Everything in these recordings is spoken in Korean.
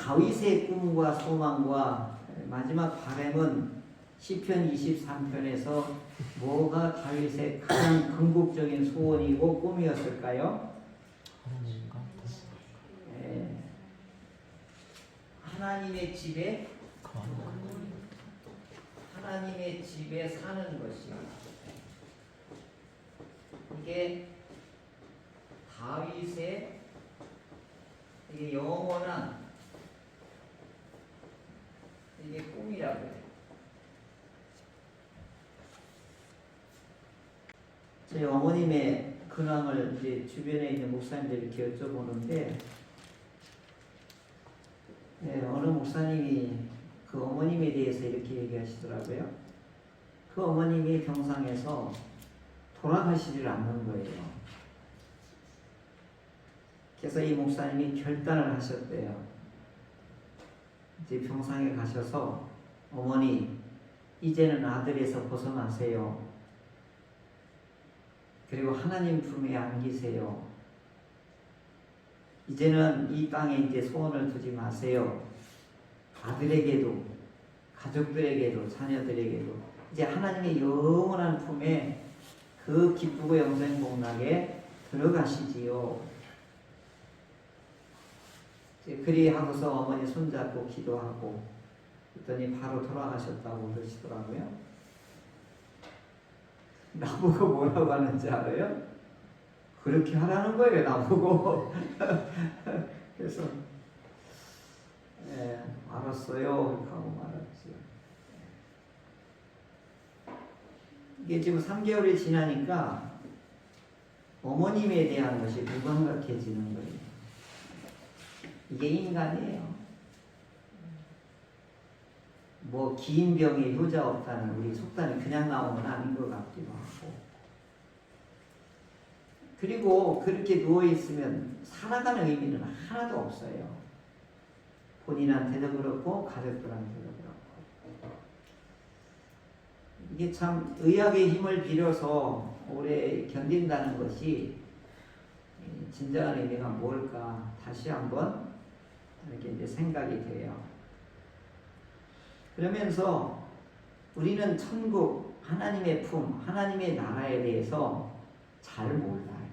다윗의 꿈과 소망과 마지막 바람은 시편 23편에서 뭐가 다윗의 가장 궁극적인 소원이고 꿈이었을까요? 하나님의 집에 사는 것이, 이게 다윗의 이게 영원한 이게 꿈이라고 해요. 저희 어머님의 근황을 이제 주변에 있는 목사님들이 이렇게 여쭤보는데, 어느 목사님이 그 어머님에 대해서 이렇게 얘기하시더라고요. 그 어머님이 병상에서 돌아가시질 않는 거예요. 그래서 이 목사님이 결단을 하셨대요. 이제 병상에 가셔서 어머니, 이제는 아들에서 벗어나세요. 그리고 하나님 품에 안기세요. 이제는 이 땅에 이제 소원을 두지 마세요. 아들에게도, 가족들에게도, 자녀들에게도 이제 하나님의 영원한 품에 그 기쁘고 영생 복락에 들어가시지요. 그리하고서 어머니 손잡고 기도하고 그랬더니 바로 돌아가셨다고 그러시더라고요. 나보고 뭐라고 하는지 알아요? 그렇게 하라는 거예요, 나보고. 그래서 알았어요 하고 말았지. 이게 지금 3개월이 지나니까 어머님에 대한 것이 무감각해지는 거예요. 이게 인간이에요. 뭐 긴 병에 효자 없다는 우리 속담이 그냥 나오는 건 아닌 것 같기도 하고, 그리고 그렇게 누워있으면 살아가는 의미는 하나도 없어요. 본인한테도 그렇고 가족들한테도 그렇고. 이게 참 의학의 힘을 빌어서 오래 견딘다는 것이 진정한 의미가 뭘까 다시 한번 이렇게 이제 생각이 돼요. 그러면서 우리는 천국, 하나님의 품, 하나님의 나라에 대해서 잘 몰라요.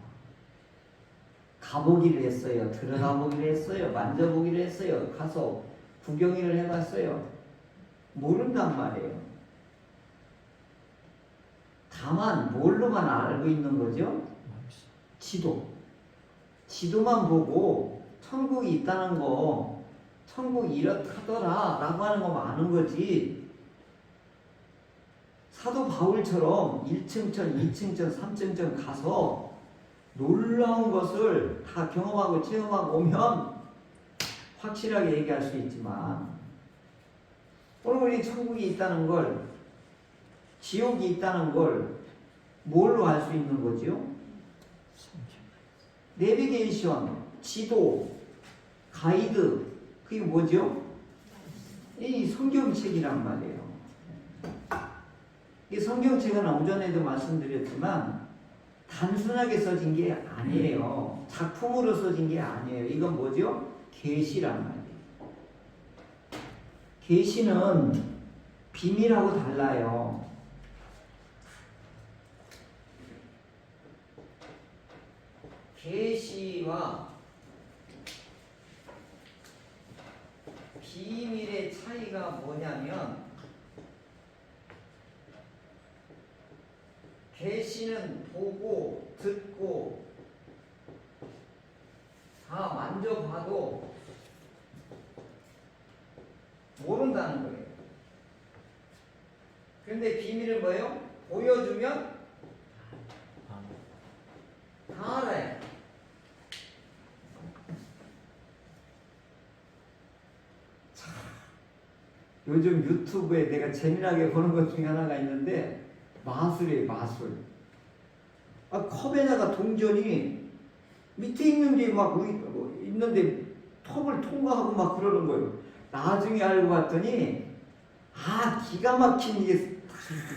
가보기를 했어요. 들어가 보기를 했어요. 만져보기를 했어요. 가서 구경을 해봤어요. 모른단 말이에요. 다만 뭘로만 알고 있는 거죠? 지도만 보고 천국이 있다는 거, 천국이 이렇다더라 라고 하는 거만 아는 거지. 사도 바울처럼 1층천, 2층천, 3층천 가서 놀라운 것을 다 경험하고 체험하고 오면 확실하게 얘기할 수 있지만, 오늘 우리 천국이 있다는 걸, 지옥이 있다는 걸 뭘로 알 수 있는 거지요? 내비게이션, 지도, 가이드, 그게 뭐죠? 이 성경책이란 말이에요. 이 성경책은 오전에도 말씀드렸지만 단순하게 써진 게 아니에요. 작품으로 써진 게 아니에요. 이건 뭐죠? 계시란 말이에요. 계시는 비밀하고 달라요. 계시와 비밀의 차이가 뭐냐면, 계시는 보고 듣고 다 만져봐도 모른다는 거예요. 그런데 비밀은 뭐예요? 보여주면 다 알아요. 요즘 유튜브에 내가 재미나게 보는 것 중에 하나가 있는데 마술이에요, 마술. 컵에다가 동전이 밑에 있는데 막 있는데 톱을 통과하고 막 그러는 거예요. 나중에 알고 봤더니 기가 막힌 이게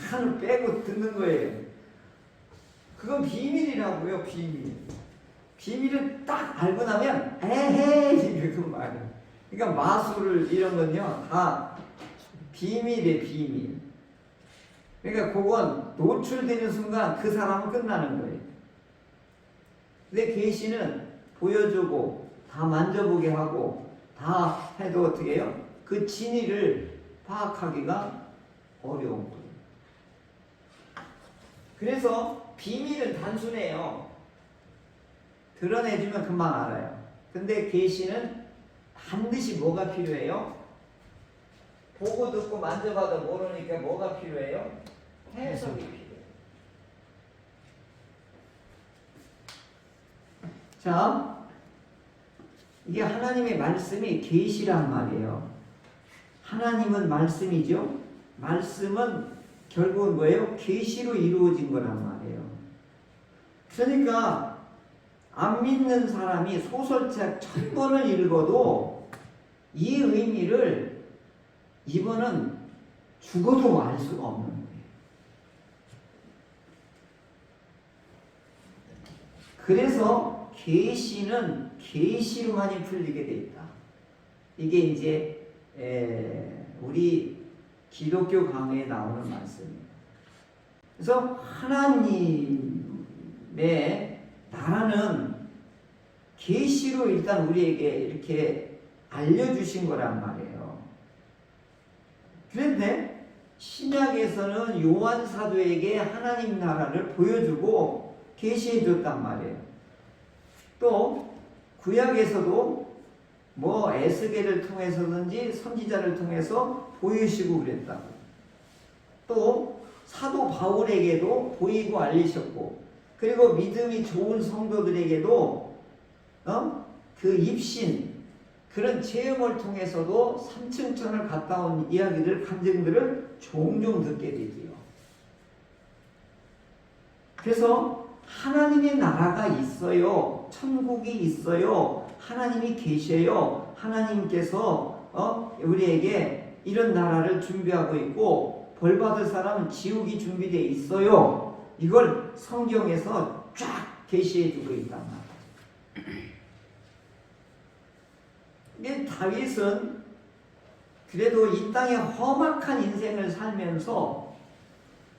산을 빼고 듣는 거예요. 그건 비밀이라고요, 비밀. 비밀을 딱 알고 나면 에헤이 이거 말이에요. 그러니까 마술을 이런 건요 다 비밀이에요, 비밀. 그러니까 그건 노출되는 순간 그 사람은 끝나는 거예요. 근데 계시는 보여주고 다 만져보게 하고 다 해도 어떻게 해요? 그 진위를 파악하기가 어려운 거예요. 그래서 비밀은 단순해요. 드러내주면 금방 알아요. 근데 계시는 반드시 뭐가 필요해요? 보고 듣고 만져봐도 모르니까 뭐가 필요해요? 해석이 필요해요. 자, 이게 하나님의 말씀이 계시란 말이에요. 하나님은 말씀이죠. 말씀은 결국은 뭐예요? 계시로 이루어진 거란 말이에요. 그러니까 안 믿는 사람이 소설책 1000번을 읽어도 이 의미를 이번은 죽어도 알 수가 없는 거예요. 그래서 계시는 계시로만이 풀리게 돼 있다. 이게 이제 우리 기독교 강의에 나오는 말씀입니다. 그래서 하나님의 나라는 계시로 일단 우리에게 이렇게 알려주신 거란 말이에요. 그런데 신약에서는 요한 사도에게 하나님 나라를 보여주고 계시해 줬단 말이에요. 또 구약에서도 뭐 에스겔을 통해서든지 선지자를 통해서 보이시고 그랬다고. 또 사도 바울에게도 보이고 알리셨고, 그리고 믿음이 좋은 성도들에게도 그 입신 그런 체험을 통해서도 삼층천을 갔다 온 이야기들, 감정들을 종종 듣게 되지요. 그래서 하나님의 나라가 있어요. 천국이 있어요. 하나님이 계셔요. 하나님께서 우리에게 이런 나라를 준비하고 있고 벌받을 사람은 지옥이 준비되어 있어요. 이걸 성경에서 쫙 계시해 주고 있단 말이에요. 근데 다윗은 그래도 이 땅에 험악한 인생을 살면서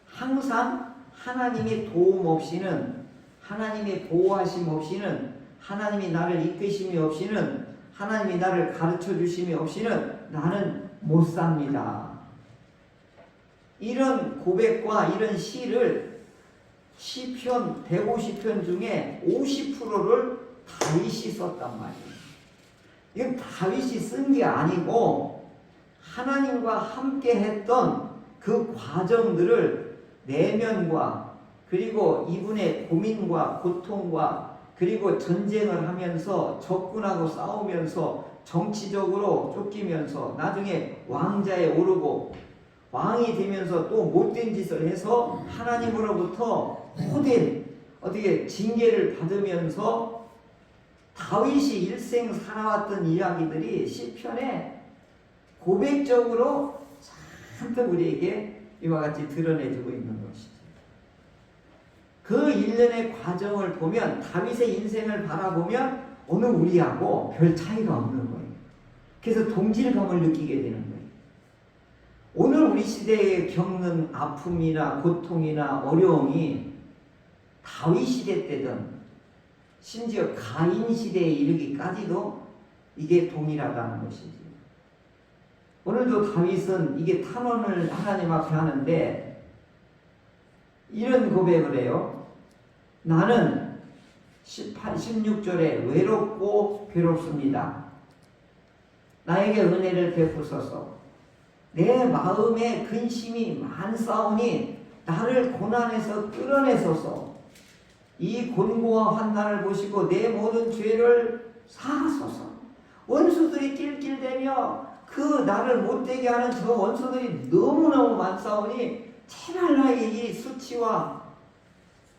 항상 하나님의 도움 없이는, 하나님의 보호하심 없이는, 하나님이 나를 이끄심이 없이는, 하나님이 나를 가르쳐 주심이 없이는 나는 못 삽니다. 이런 고백과 이런 시를 시편 150편 중에 50%를 다윗이 썼단 말이에요. 이건 다윗이 쓴 게 아니고 하나님과 함께 했던 그 과정들을 내면과 그리고 이분의 고민과 고통과 그리고 전쟁을 하면서 적군하고 싸우면서 정치적으로 쫓기면서 나중에 왕자에 오르고 왕이 되면서 또 못된 짓을 해서 하나님으로부터 호된 어떻게 징계를 받으면서 다윗이 일생 살아왔던 이야기들이 시편에 고백적으로 잔뜩 우리에게 이와 같이 드러내주고 있는 것이죠. 그 일련의 과정을 보면, 다윗의 인생을 바라보면 오늘 우리하고 별 차이가 없는 거예요. 그래서 동질감을 느끼게 되는 거예요. 오늘 우리 시대에 겪는 아픔이나 고통이나 어려움이 다윗 시대 때든 심지어 가인 시대에 이르기까지도 이게 동일하다는 것이지. 오늘도 다윗은 이게 탄원을 하나님 앞에 하는데 이런 고백을 해요. 나는 16절에 외롭고 괴롭습니다. 나에게 은혜를 베푸소서. 내 마음에 근심이 많사오니 나를 고난에서 끌어내소서. 이 곤고와 환난을 보시고 내 모든 죄를 사하소서. 원수들이 낄낄대며 그 나를 못되게 하는 저 원수들이 너무너무 많사오니 제발 나에게 이 수치와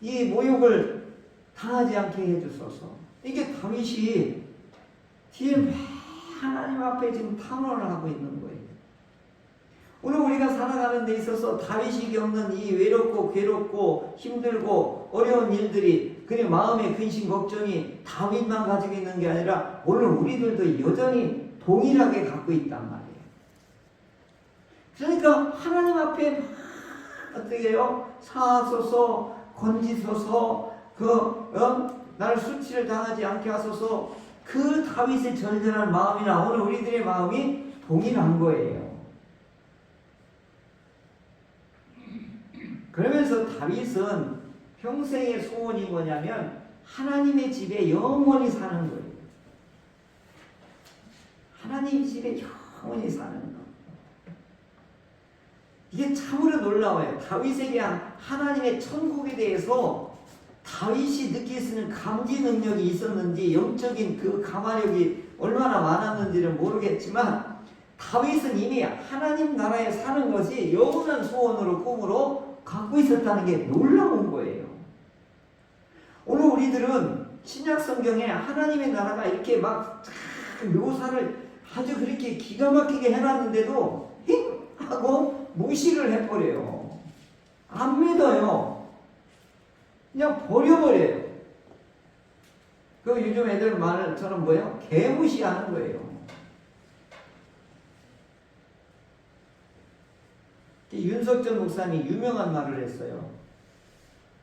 이 모욕을 당하지 않게 해주소서. 이게 다윗이 뒤에 막 하나님 앞에 지금 탄원을 하고 있는 거예요. 오늘 우리가 살아가는 데 있어서 다윗이 겪는 이 외롭고 괴롭고 힘들고 어려운 일들이 그의 마음의 근심 걱정이 다윗만 가지고 있는 게 아니라 오늘 우리들도 여전히 동일하게 갖고 있단 말이에요. 그러니까 하나님 앞에 막 어떻게 해요? 사하소서, 건지소서, 나를 수치를 당하지 않게 하소서. 그 다윗의 절절한 마음이나 오늘 우리들의 마음이 동일한 거예요. 그러면서 다윗은 평생의 소원이 뭐냐면 하나님의 집에 영원히 사는 거예요. 하나님 집에 영원히 사는 거. 이게 참으로 놀라워요. 다윗에게 하나님의 천국에 대해서 다윗이 느낄 수 있는 감지 능력이 있었는지 영적인 그 감화력이 얼마나 많았는지는 모르겠지만 다윗은 이미 하나님 나라에 사는 것이 영원한 소원으로 꿈으로 갖고 있었다는 게 놀라운 거예요. 오늘 우리들은 신약 성경에 하나님의 나라가 이렇게 막 묘사를 아주 그렇게 기가 막히게 해놨는데도 힝 하고 무시를 해버려요. 안 믿어요. 그냥 버려버려요. 그 요즘 애들 말처럼 뭐예요? 개무시하는 거예요. 윤석전 목사님이 유명한 말을 했어요.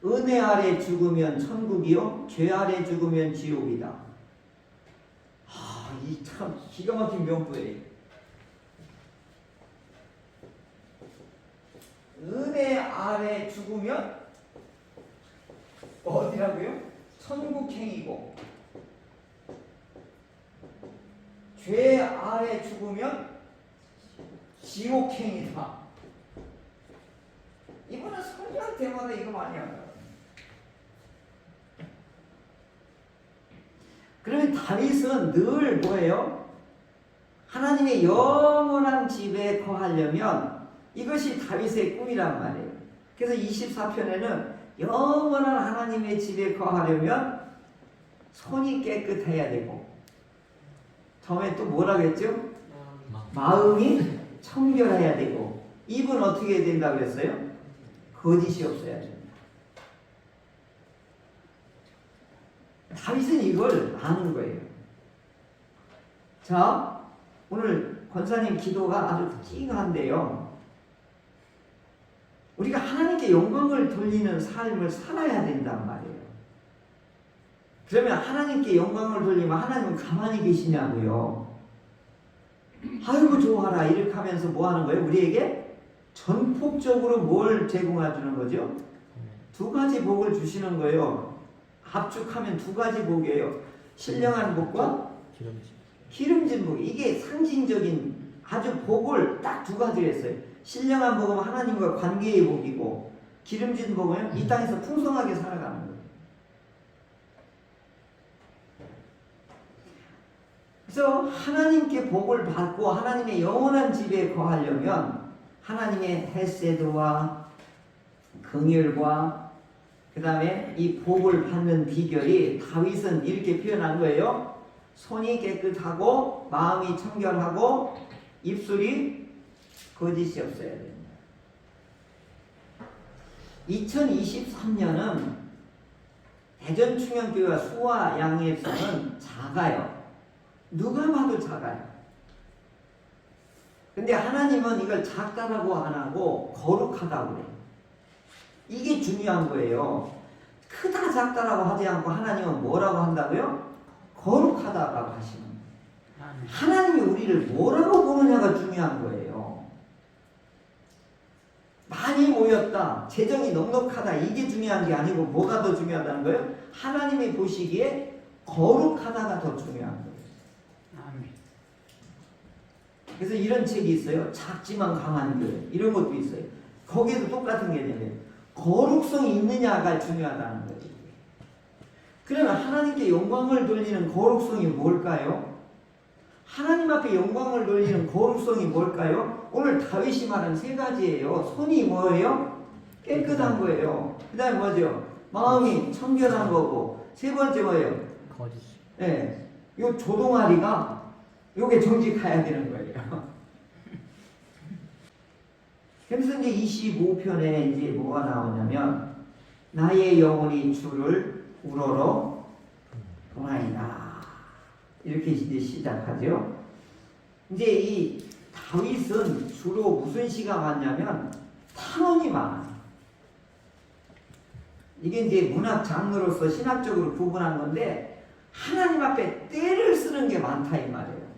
은혜 아래 죽으면 천국이요, 죄 아래 죽으면 지옥이다. 이 참 기가 막힌 명부예요. 은혜 아래 죽으면 어디라고요? 천국행이고, 죄 아래 죽으면 지옥행이다. 이분은 설교할 때마다 이거 많이 하더라고요. 그러면 다윗은 늘 뭐예요? 하나님의 영원한 집에 거하려면 이것이 다윗의 꿈이란 말이에요. 그래서 24편에는 영원한 하나님의 집에 거하려면 손이 깨끗해야 되고, 처음에 또 뭐라고 했죠? 마음이 청결해야 되고, 입은 어떻게 해야 된다고 그랬어요? 거짓이 없어야 됩니다. 다윗은 이걸 아는 거예요. 자, 오늘 권사님 기도가 아주 찡한데요. 우리가 하나님께 영광을 돌리는 삶을 살아야 된단 말이에요. 그러면 하나님께 영광을 돌리면 하나님은 가만히 계시냐고요. 아이고 좋아라 이렇게 하면서 뭐 하는 거예요? 우리에게 전폭적으로 뭘 제공해 주는 거죠? 두 가지 복을 주시는 거예요. 합축하면 두 가지 복이에요. 신령한 복과 기름진 복. 이게 상징적인 아주 복을 딱 두 가지를 했어요. 신령한 복은 하나님과 관계의 복이고, 기름진 복은 이 땅에서 풍성하게 살아가는 거예요. 그래서 하나님께 복을 받고 하나님의 영원한 집에 거하려면 하나님의 헤세드와 긍휼과 그 다음에 이 복을 받는 비결이 다윗은 이렇게 표현한 거예요. 손이 깨끗하고 마음이 청결하고 입술이 거짓이 없어야 됩니다. 2023년은 대전충현교회와 수와 양예성은 작아요. 누가 봐도 작아요. 근데 하나님은 이걸 작다라고 안 하고 거룩하다고 그래요. 이게 중요한 거예요. 크다 작다라고 하지 않고 하나님은 뭐라고 한다고요? 거룩하다라고 하시는 거예요. 하나님이 우리를 뭐라고 보느냐가 중요한 거예요. 많이 모였다, 재정이 넉넉하다, 이게 중요한 게 아니고 뭐가 더 중요하다는 거예요? 하나님이 보시기에 거룩하다가 더 중요한 거예요. 그래서 이런 책이 있어요. 작지만 강한 교회, 이런 것도 있어요. 거기에도 똑같은 개념이에요. 거룩성이 있느냐가 중요하다는 거예요. 그러면 하나님께 영광을 돌리는 거룩성이 뭘까요? 하나님 앞에 영광을 돌리는 거룩성이 뭘까요? 오늘 다윗이 말한 세 가지예요. 손이 뭐예요? 깨끗한 거예요. 그 다음에 뭐죠? 마음이 청결한 거고, 세 번째 뭐예요? 거짓. 네, 요 조동아리가 요게 정직해야 되는 거예요. 그래서 이제 25편에 이제 뭐가 나오냐면, 나의 영혼이 주를 우러러 동하이다. 이렇게 이제 시작하죠. 이제 이 다윗은 주로 무슨 시가 많냐면 탄원이 많아요. 이게 이제 문학 장르로서 신학적으로 구분한 건데 하나님 앞에 때를 쓰는 게 많다 이 말이에요.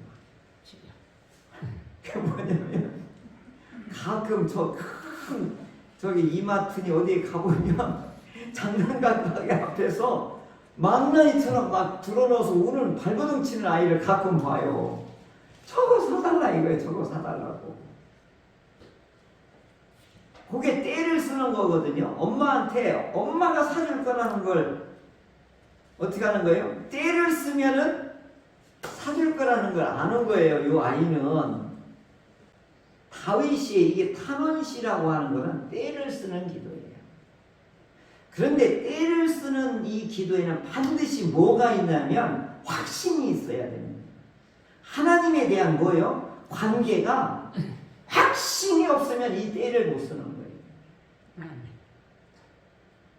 그게 뭐냐면 가끔 저기 이마트니 어디에 가보면 장난감 가게 앞에서 망나니처럼 막 들어넣어서 우는 발버둥 치는 아이를 가끔 봐요. 저거 사달라 이거예요. 저거 사달라고. 그게 때를 쓰는 거거든요. 엄마한테 엄마가 사줄 거라는 걸 어떻게 하는 거예요? 때를 쓰면은 사줄 거라는 걸 아는 거예요. 이 아이는. 다윗이 이게 탄원시라고 하는 거는 때를 쓰는 기도예요. 그런데 때를 쓰는 이 기도에는 반드시 뭐가 있냐면 확신이 있어야 됩니다. 하나님에 대한 뭐예요? 관계가 확신이 없으면 이 때를 못 쓰는 거예요.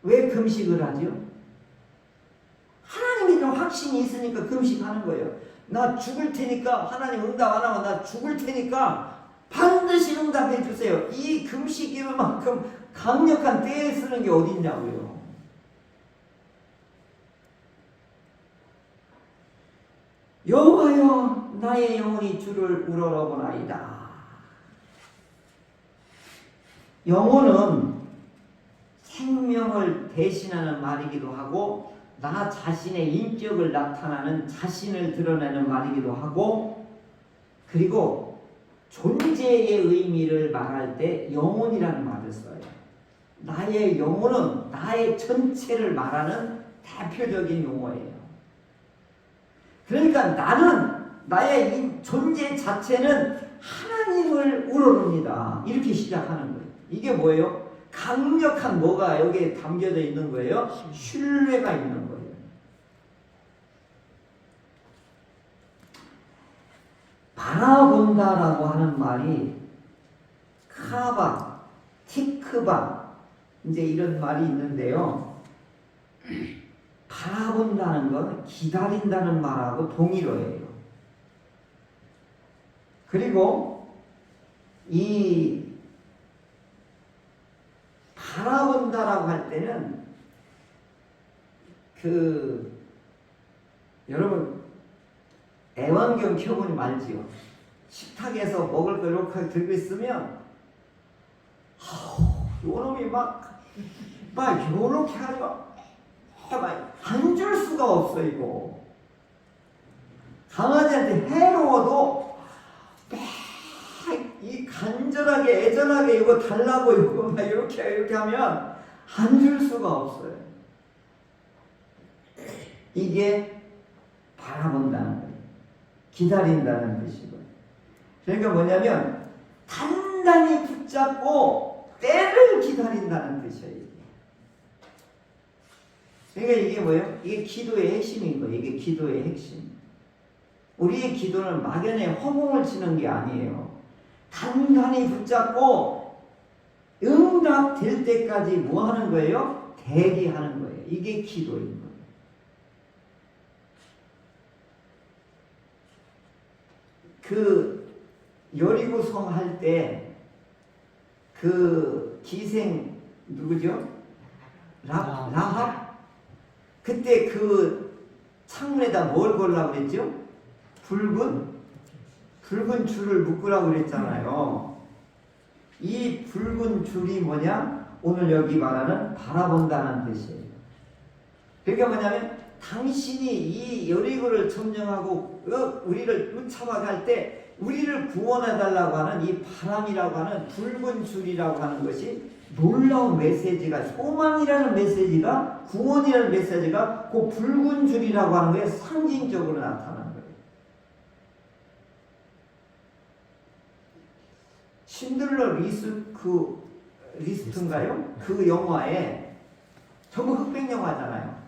왜 금식을 하죠? 하나님에 대한 확신이 있으니까 금식하는 거예요. 나 죽을 테니까 하나님 응답 안 하면 나 죽을 테니까 반드시 응답해 주세요. 이 금식일만큼 강력한 때에 쓰는 게 어디 있냐고요. 여호와여 나의 영혼이 주를 우러러보나이다. 영혼은 생명을 대신하는 말이기도 하고 나 자신의 인격을 나타나는 자신을 드러내는 말이기도 하고 그리고 존재의 의미를 말할 때 영혼이라는 말을 써요. 나의 영혼은 나의 전체를 말하는 대표적인 용어예요. 그러니까 나는 나의 이 존재 자체는 하나님을 우러릅니다. 이렇게 시작하는 거예요. 이게 뭐예요? 강력한 뭐가 여기에 담겨져 있는 거예요? 신뢰가 있는 거예요. 바라본다라고 하는 말이 카바, 티크바 이제 이런 말이 있는데요. 바라본다는 건 기다린다는 말하고 동일어예요. 그리고 이 바라본다라고 할 때는 여러분 애완견 키워보니 말지요. 식탁에서 먹을 걸 이렇게 들고 있으면 요놈이 막 요렇게 하니까 안 줄 수가 없어. 이거 강아지한테 해로워도 이 간절하게 애절하게 이거 달라고 이거 막 이렇게 하면 안 줄 수가 없어요. 이게 바라본다는 거예요. 기다린다는 뜻이고요. 그러니까 뭐냐면 단단히 붙잡고 때를 기다린다는 뜻이에요. 그러니까 이게 뭐예요? 이게 기도의 핵심인 거예요. 이게 기도의 핵심. 우리의 기도는 막연히 허공을 치는 게 아니에요. 단단히 붙잡고 응답될 때까지 뭐 하는 거예요? 대기하는 거예요. 이게 기도인 거예요. 그 여리고성 할 때 그 기생 누구죠? 라합? 그때 그 창문에다 뭘 걸라고 그랬죠? 붉은 줄을 묶으라고 그랬잖아요. 이 붉은 줄이 뭐냐? 오늘 여기 말하는 바라본다는 뜻이에요. 그러니까 뭐냐면 당신이 이 여리고를 점령하고 우리를 쫓아가게 할 때 우리를 구원해달라고 하는 이 바람이라고 하는 붉은 줄이라고 하는 것이 놀라운 메시지가, 소망이라는 메시지가, 구원이라는 메시지가 그 붉은 줄이라고 하는 거에 상징적으로 나타나는 거예요. 신들러 리스트인가요? 그 영화에 전부 흑백 영화잖아요.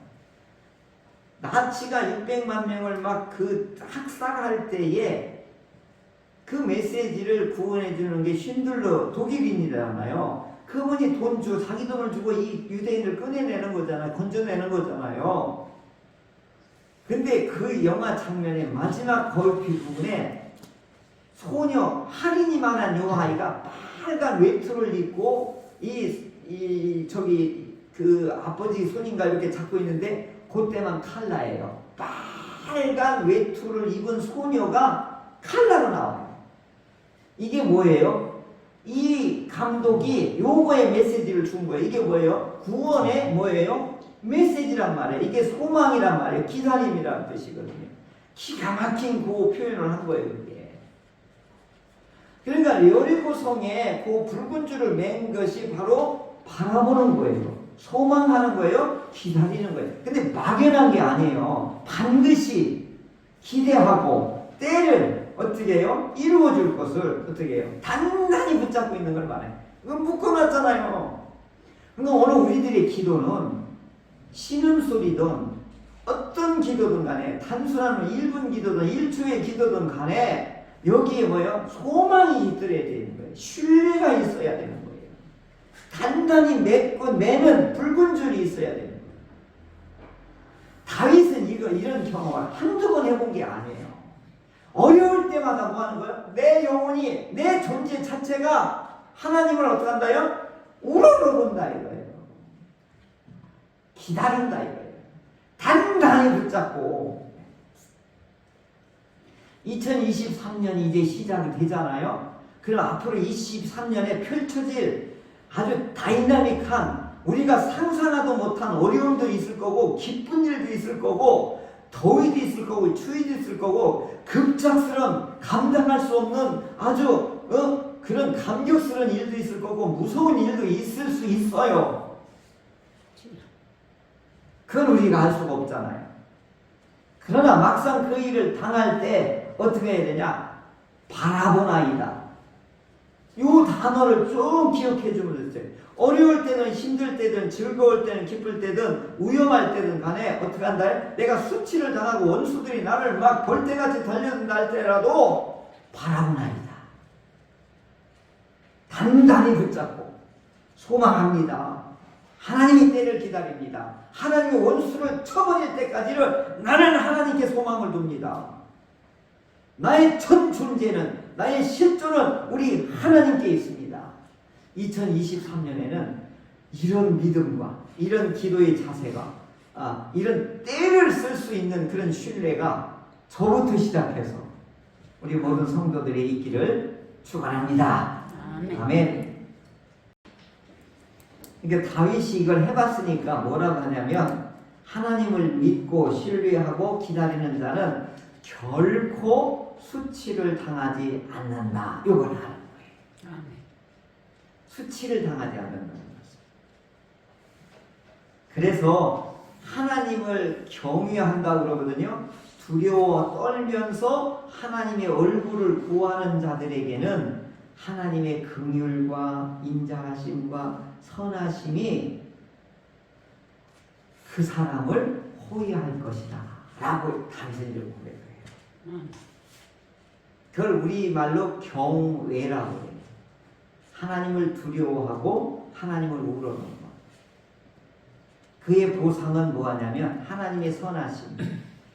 나치가 600만 명을 막 학살할 때에 그 메시지를 구원해 주는 게 신들러 독일인이잖아요. 그분이 자기 돈을 주고 이 유대인을 꺼내내는 거잖아요. 건져내는 거잖아요. 근데 그 영화 장면의 마지막 거울피 부분에 소녀 할인이만한 요 아이가 빨간 외투를 입고 그 아버지 손인가 이렇게 잡고 있는데 그때만 칼라예요. 빨간 외투를 입은 소녀가 칼라로 나와요. 이게 뭐예요? 이 감독이 요거의 메시지를 준 거예요. 이게 뭐예요? 구원의 뭐예요? 메시지란 말이에요. 이게 소망이란 말이에요. 기다림이라는 뜻이거든요. 기가 막힌 그 표현을 한 거예요. 그게. 그러니까 여리고성에 그 붉은 줄을 맨 것이 바로 바라보는 거예요. 소망하는 거예요. 기다리는 거예요. 근데 막연한 게 아니에요. 반드시 기대하고 때를 어떻게 해요? 이루어줄 것을 어떻게 해요? 단단히 붙잡고 있는 걸 말해요. 이건 묶어놨잖아요. 그러니까 오늘 우리들의 기도는 신음소리든 어떤 기도든 간에 단순한 1분 기도든 1초의 기도든 간에 여기에 뭐예요? 소망이 있더라야 되는 거예요. 신뢰가 있어야 되는 거예요. 단단히 맺고 매는 붉은 줄이 있어야 되는 거예요. 다윗은 이런 경험을 한두 번 해본 게 아니에요. 어려울 때마다 뭐 하는 거예요? 내 영혼이, 내 존재 자체가 하나님을 어떻게 한다요? 우러러본다 이거예요. 기다린다 이거예요. 단단히 붙잡고 2023년이 이제 시작이 되잖아요. 그럼 앞으로 23년에 펼쳐질 아주 다이나믹한 우리가 상상하도 못한 어려움도 있을 거고 기쁜 일도 있을 거고 더위도 있을 거고 추위도 있을 거고 급작스러운 감당할 수 없는 아주 그런 감격스러운 일도 있을 거고 무서운 일도 있을 수 있어요. 그건 우리가 알 수가 없잖아요. 그러나 막상 그 일을 당할 때 어떻게 해야 되냐? 바라보나이다. 이 단어를 좀 기억해 주면 됐어요. 어려울 때는 힘들 때든 즐거울 때는 기쁠 때든 위험할 때든 간에 어떻게 한다? 내가 수치를 당하고 원수들이 나를 막 벌떼같이 달려든다 할 때라도 바라보나이다. 단단히 붙잡고 소망합니다. 하나님의 때를 기다립니다. 하나님의 원수를 쳐버릴 때까지를 나는 하나님께 소망을 둡니다. 나의 전 존재는 나의 실존은 우리 하나님께 있습니다. 2023년에는 이런 믿음과 이런 기도의 자세가 이런 때를 쓸 수 있는 그런 신뢰가 저부터 시작해서 우리 모든 성도들이 있기를 축원합니다. 아멘. 아멘. 그러니까 다윗이 이걸 해봤으니까 뭐라고 하냐면 하나님을 믿고 신뢰하고 기다리는 자는 결코 수치를 당하지 않는다. 이걸 하는 거예요. 아멘. 수치를 당하지 않는다는 것입니다. 그래서 하나님을 경외한다고 그러거든요. 두려워 떨면서 하나님의 얼굴을 구하는 자들에게는 하나님의 긍휼과 인자하심과 선하심이 그 사람을 호위할 것이다 라고 다윗은 이렇게 고백해요. 그걸 우리말로 경외라고 해요. 하나님을 두려워하고 하나님을 우러러는 것. 그의 보상은 뭐하냐면 하나님의 선하심,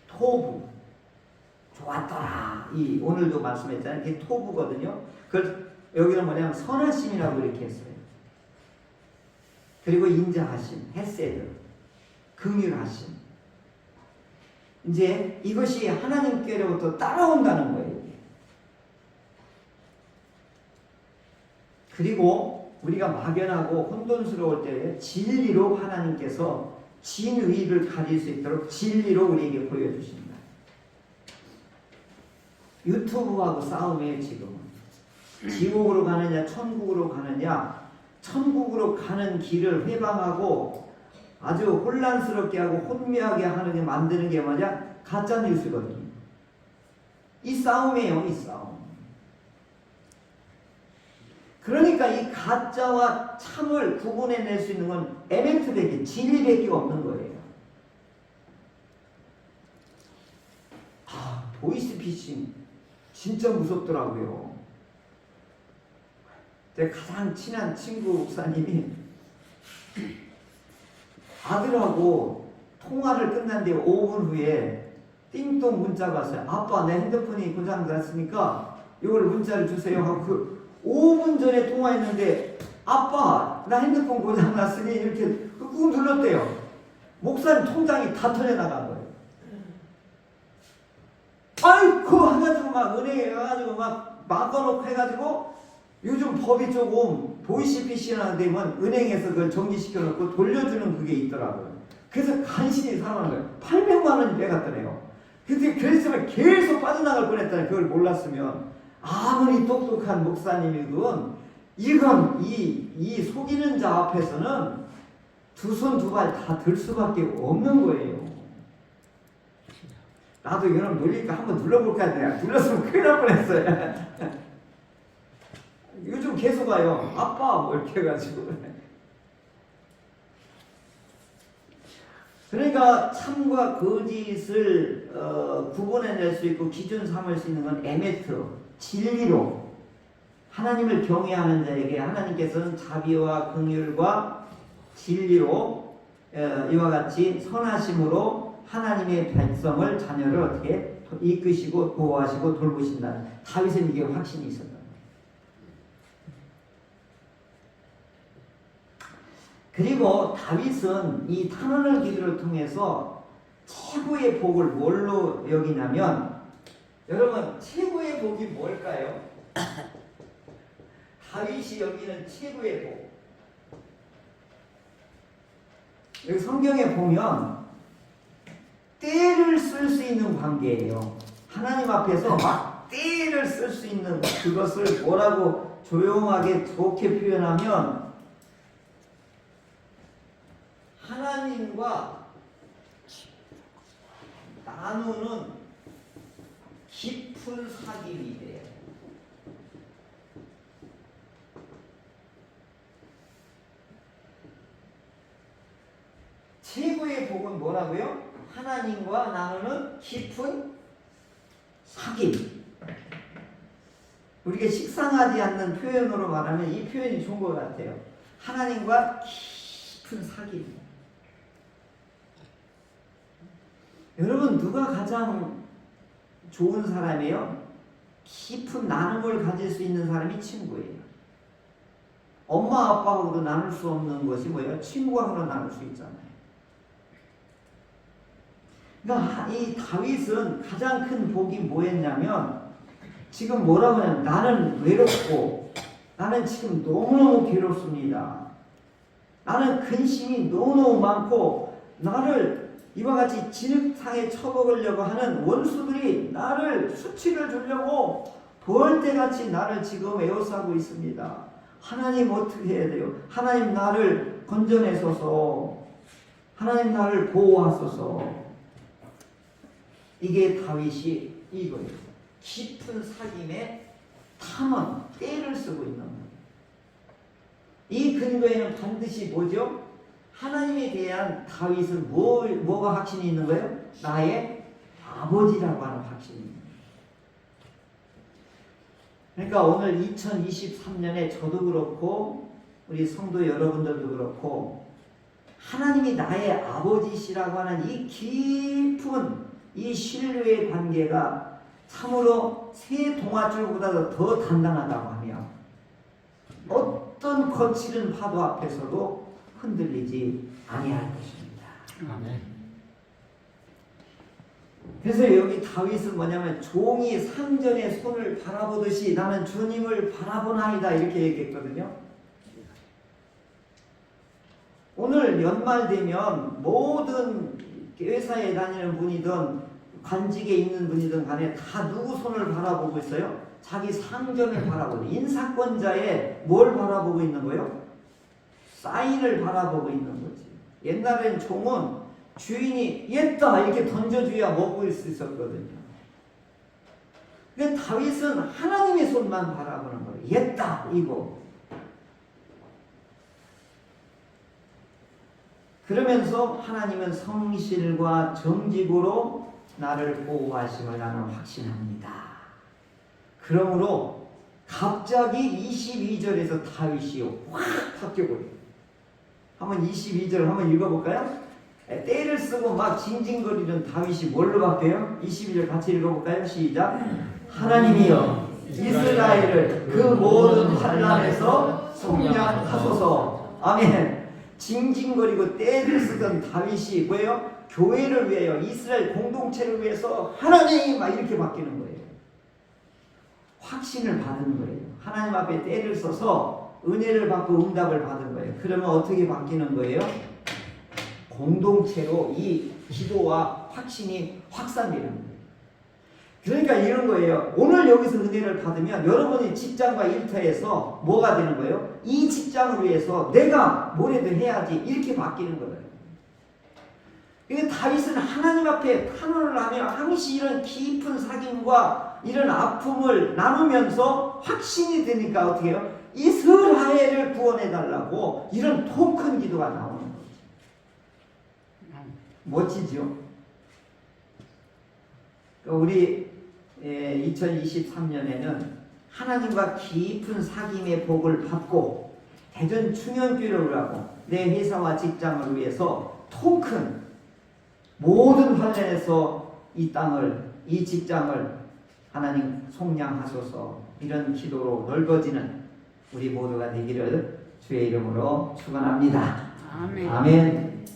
토부, 좋았더라. 오늘도 말씀했잖아요. 이게 토부거든요. 그걸 여기는 뭐냐면 선하심이라고 이렇게 했어요. 그리고 인자하심, 헤세드, 긍휼하심. 이제 이것이 하나님께로부터 따라온다는 거예요. 그리고 우리가 막연하고 혼돈스러울 때 진리로 하나님께서 진위를 가질 수 있도록 진리로 우리에게 보여주십니다. 유튜브하고 싸움이에요. 지금은. 지옥으로 가느냐 천국으로 가느냐, 천국으로 가는 길을 회방하고 아주 혼란스럽게 하고 혼미하게 하는 게 만드는 게 뭐냐? 가짜 뉴스거든요. 이 싸움이에요. 이 싸움. 그러니까 이 가짜와 참을 구분해낼 수 있는 건 에멘트밖에, 진리밖에 없는 거예요. 보이스피싱 진짜 무섭더라고요. 제 가장 친한 친구 목사님이 아들하고 통화를 끝난 뒤에 5분 후에 띵동 문자가 왔어요. 아빠, 내 핸드폰이 고장났으니까 이걸 문자를 주세요 하고 그 5분 전에 통화했는데 아빠 나 핸드폰 고장났으니 이렇게 꾹 눌렀대요. 목사님 통장이 다 터져나간 거예요. 아이고 해가지고 막 은행에 가가지고 막 막아놓고 해가지고 요즘 법이 조금 보이시피시나 되면 은행에서 그걸 정지시켜놓고 돌려주는 그게 있더라고요. 그래서 간신히 살아난 거예요. 800만 원이 빼갔더래요. 근데 그랬으면 계속 빠져나갈 뻔했다는 그걸 몰랐으면 아무리 똑똑한 목사님이건 이건 이 속이는 자 앞에서는 두 손 두 발 다 들 수밖에 없는 거예요. 나도 이놈 놀리니까 한번 눌러볼까 했더니 눌렀으면 큰일 날 뻔했어요. 요즘 계속 와요. 아빠 뭐 이렇게 해가지고. 그러니까 참과 거짓을 구분해낼 수 있고 기준 삼을 수 있는 건 에메트, 진리로 하나님을 경외하는 자에게 하나님께서는 자비와 긍휼과 진리로 이와 같이 선하심으로 하나님의 백성을 자녀를 어떻게 이끄시고 보호하시고 돌보신다는 다윗은 이게 확신이 있었다. 그리고 다윗은 이 탄원을 기도를 통해서 최고의 복을 뭘로 여기냐면 여러분 최고의 복이 뭘까요? 다윗이 여기는 최고의 복. 여기 성경에 보면 때를 쓸 수 있는 관계예요. 하나님 앞에서 막 때를 쓸 수 있는 그것을 뭐라고 조용하게 좋게 표현하면 하나님과 나누는 깊은 사귐이 돼요. 최고의 복은 뭐라고요? 하나님과 나누는 깊은 사귐. 우리가 식상하지 않는 표현으로 말하면 이 표현이 좋은 것 같아요. 하나님과 깊은 사귐. 여러분 누가 가장 좋은 사람이에요? 깊은 나눔을 가질 수 있는 사람이 친구예요. 엄마 아빠하고도 나눌 수 없는 것이 뭐예요? 친구하고는 나눌 수 있잖아요. 그러니까 이 다윗은 가장 큰 복이 뭐였냐면 지금 뭐라고 하냐면 나는 외롭고 나는 지금 너무너무 괴롭습니다. 나는 근심이 너무너무 많고 나를 이와 같이 진흙탕에 쳐먹으려고 하는 원수들이 나를 수치를 주려고 벌떼같이 나를 지금 에워싸고 있습니다. 하나님 어떻게 해야 돼요? 하나님 나를 건져내소서. 하나님 나를 보호하소서. 이게 다윗이 이거예요. 깊은 사귐에 탐험, 때를 쓰고 있는 거예요. 이 근거에는 반드시 뭐죠? 하나님에 대한 다윗은 뭐가 확신이 있는 거예요? 나의 아버지라고 하는 확신이 있는 거예요. 그러니까 오늘 2023년에 저도 그렇고 우리 성도 여러분들도 그렇고 하나님이 나의 아버지시라고 하는 이 깊은 이 신뢰의 관계가 참으로 새 동아줄보다 더 단단하다고 하며 어떤 거칠은 파도 앞에서도 흔들리지 아니할 것입니다. 아멘. 그래서 여기 다윗은 뭐냐면 종이 상전의 손을 바라보듯이 나는 주님을 바라보나이다 이렇게 얘기했거든요. 오늘 연말 되면 모든 회사에 다니는 분이든 관직에 있는 분이든 간에 다 누구 손을 바라보고 있어요? 자기 상전을 바라보고 인사권자의 뭘 바라보고 있는 거예요? 사인을 바라보고 있는 거지. 옛날엔 종은 주인이 옛다 이렇게 던져줘야 먹을 수 있었거든요. 근데 다윗은 하나님의 손만 바라보는 거예요. 옛다 이거. 그러면서 하나님은 성실과 정직으로 나를 보호하심을 나는 확신합니다. 그러므로 갑자기 22절에서 다윗이 확 바뀌어버려요. 한번 22절 한번 읽어볼까요? 때를 쓰고 막 징징거리는 다윗이 뭘로 바뀌어요? 22절 같이 읽어볼까요? 시작. 하나님이여 이스라엘을 그 모든 환난에서 속량하소서. 아멘. 징징거리고 떼를 쓰던 다윗이 뭐예요? 교회를 위하여, 이스라엘 공동체를 위해서 하나님 막 이렇게 바뀌는 거예요. 확신을 받은 거예요. 하나님 앞에 떼를 써서 은혜를 받고 응답을 받은 거예요. 그러면 어떻게 바뀌는 거예요? 공동체로 이 기도와 확신이 확산되는 거예요. 그러니까 이런 거예요. 오늘 여기서 은혜를 받으면 여러분이 직장과 일터에서 뭐가 되는 거예요? 이 직장을 위해서 내가 뭐라도 해야지, 이렇게 바뀌는 거예요. 이게 다윗은 하나님 앞에 탄원을 하며 항시 이런 깊은 사귐과 이런 아픔을 나누면서 확신이 되니까 어떻게 해요? 이스라엘을 구원해달라고 이런 통 큰 기도가 나오는 거죠. 멋지죠? 우리 2023년에는 하나님과 깊은 사귐의 복을 받고 대전 충현교회를 하고 내 회사와 직장을 위해서 통 큰 모든 환난에서 이 땅을, 이 직장을 하나님 속량하소서, 이런 기도로 넓어지는 우리 모두가 되기를 주의 이름으로 축원합니다. 아멘. 아멘.